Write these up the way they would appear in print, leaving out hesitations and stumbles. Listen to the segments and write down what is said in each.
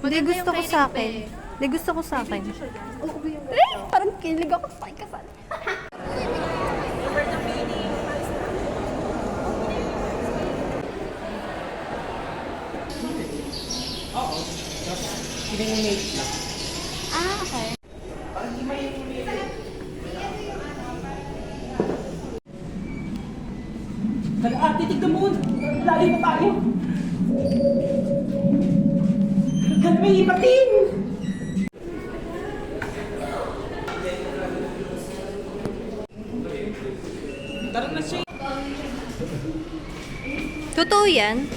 Hindi, gusto ko sa akin. Hindi, gusto ko sa akin. Parang kilig ako sa pakikasal. Ah, okay. Ate, tignan mo! Lalim na tayo! May ipatin! Tara na siya! Totoo yan?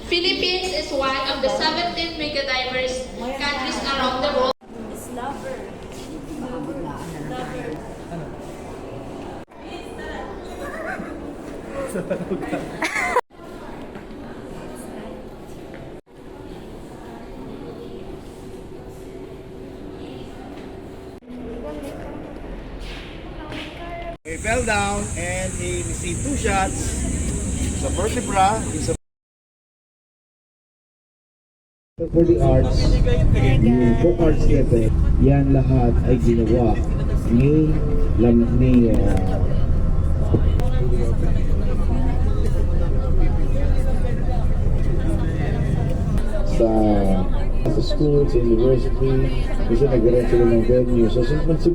Philippines is one of the 17 megadiverse countries around the world. He fell down and he received 2 shots sa vertebra. For the arts, yung folk arts theater, yan lahat ay ginawa ni sa school, sa university, kasi nag-rent sila ng venue. So,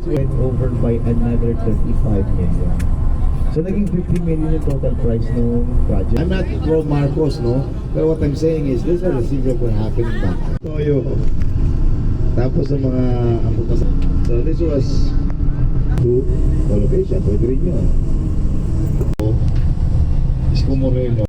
went over by another 35 million. So, naging 50 million yung total price ng project. I'm not pro Marcos, no? Pero what I'm saying is, this is a secret what happened back. Toyo. Tapos ang mga so this was to location. Pwede rin yun. Isko Moreno.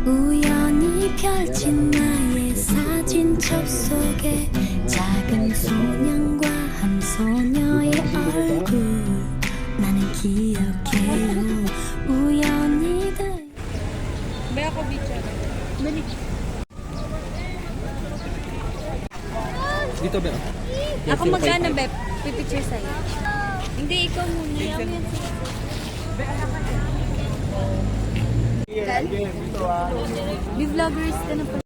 우연히 펼친 나의 사진 접속에 작은 소년과 한 소녀의 얼굴 나는 기억해요 우연히 Dito ba? Ako magkano, Bep? Pipicture sa'yo. Hindi, ikaw muna. Vloggers ka na pala.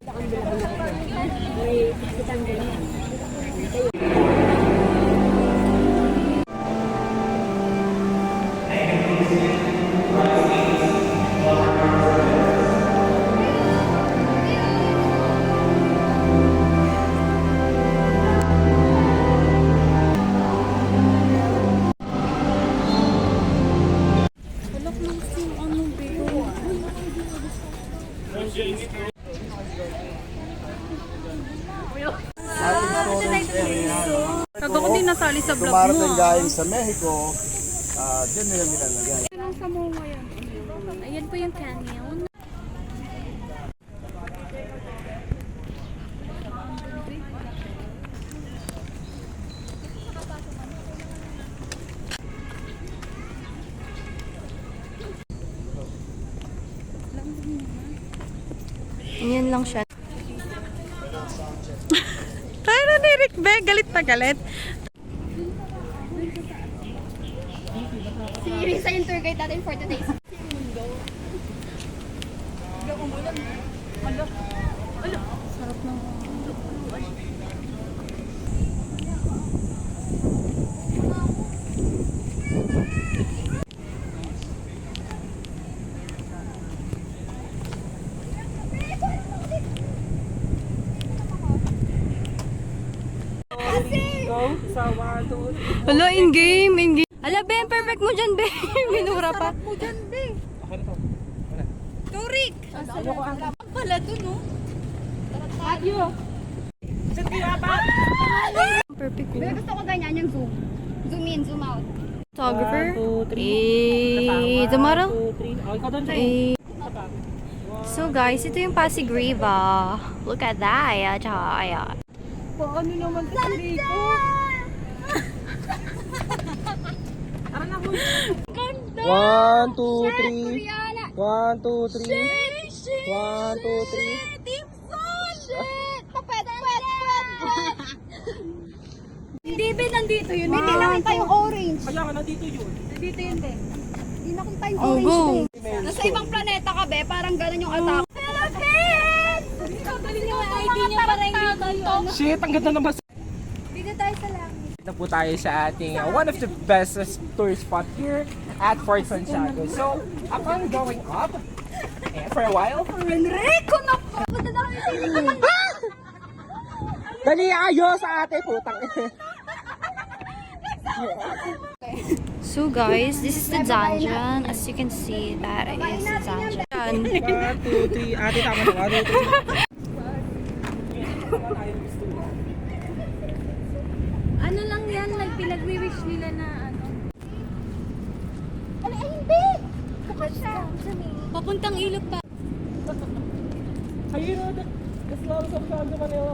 Pag ako din nasali sa vlog mo. Dumarating galing sa Mexico, dyan nila nilalagay. Anong Samoa yan? Ayan po yung canyon. Yan lang siya. Tayo na ni Rick Be, galit na galit. Si Risa yung tour guide natin for today. Hala, in-game, in-game. Hala, Ben, perfect mo dyan, Ben. Minura pa. Mo dyan, be. Turik! Pala to, no? Perfect Be, gusto ko ganyan yung zoom. Zoom in, zoom out. Photographer. The model. So guys, ito yung Pasig River. Look at that. Ayan. Paano naman kasi ko? Ganda! 1, 2, 3. 1, 2, 3. 1, 2, 3. Shit! Papet! Hindi, Ben, nandito yun. Hindi nakita yung orange. Kaya ka nandito yun. Nandito yun, Ben. Hindi nakita yung Oh, orange, go. be. Nasa ibang planeta ka, be. Parang gano'n yung attack. Galing yung ID niya para hindi tayo. Shit, ang ganda naman. Dito tayo sa langit. Na po tayo sa ating one of the best tourist spot here at Fort Santiago. So, upon going up, for a while, Enrico na po! dali ayo sa ate putang. So guys, this is the dungeon. As you can see, that is the dungeon. 1, 2, 3. Ate, tama na. 1, 2, 3. Ano lang yan, like pinag-wish nila na ano. Ay, hindi! Kapag siya. Papuntang ilog pa. Ayun na. Mas laro sa plano ka nila.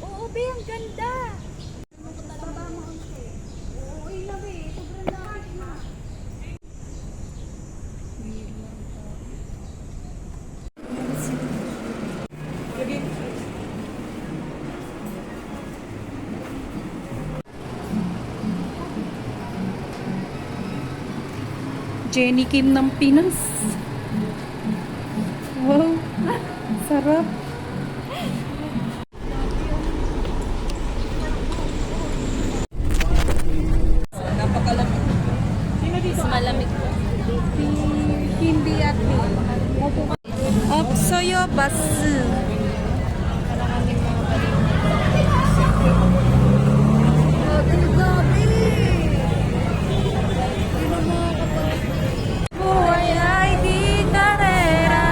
Oo, be, ang ganda. Jenny Kim ng Pinas. Wow, sarap. Malamig po. Hindi at Opsoyo bus. Buhay ay di karera.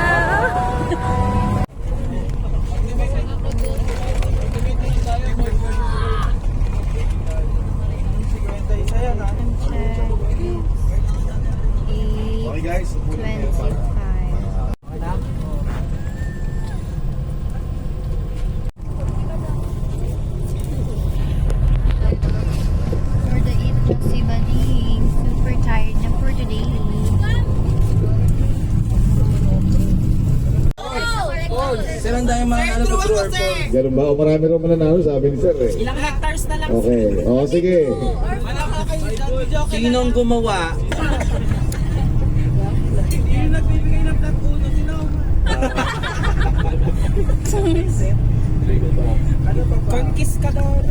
Okay guys, 25. For the emergency buddy, super tired na for today. Sirang dahil mga ano sa tour po. Ganun ba? O marami rin mananalo, sabi ni Sir eh. Ilang hectares na lang. Okay, o sige. Sinong gumawa? Hindi nagbibigay ng plat uno. Conquistador.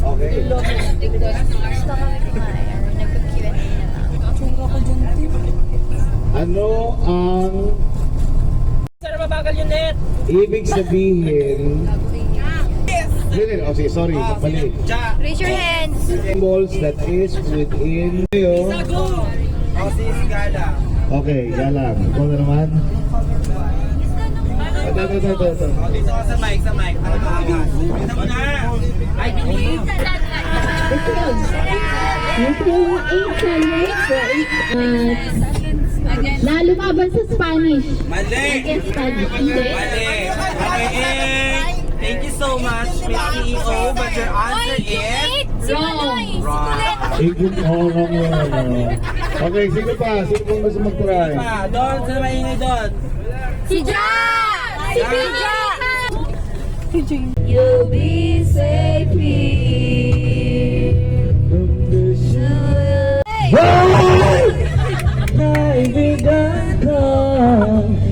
Okay. Gusto kami kumain. Nag-Q&A na lang. Ano ang Sir, mabagal yung net. ibig sabihin? Hindi, oh, sige, sorry, mali. Raise your hands. Symbols that is within you. Go! O, si Gala. Okay, galang. Ikaw na naman. Ito. O, dito ka sa mic. Para maagas. Dito mo na. I believe. Na lumaban sa Spanish. Mali. Against Spanish. Hindi. Mali. Okay, thank you so much, Miss CEO. But your answer is Ikot orang yan. Okay, sino pa? Sino pang gusto mag-try? Doon, sa maingay doon. Si Jan! Si Jan! You'll be safe here. Kaibigan ko,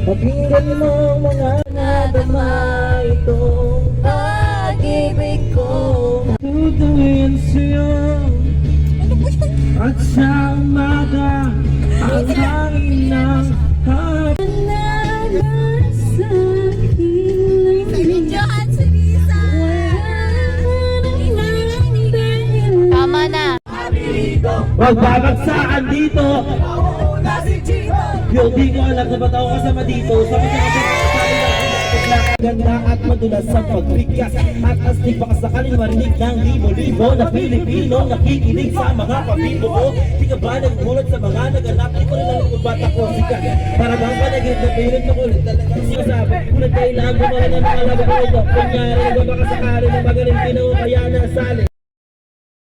pakinggan mo mga nadama itong pag-ibig ko. Tutuwin sa'yo at sa umaga ang hangin ng hapon. Tama na. Magbabagsakan dito. Yung di ko alam na ba't ako kasama dito. Sabi niya kasi ganda at madulas sa pagbigkas at astig baka sakaling marinig ng libo-libo na Pilipino nakikinig sa mga papibo ko. Di ka ba nagmulat sa mga naganap? Di ko rin alam kung ba't ako sikat. Para bang panagid na pilit na kulit talagang sinasabi. Kulit kailangan gumawa ng mga labahodo. Kunyari nagbabaka sakali ng magaling Pinoy kaya nasali.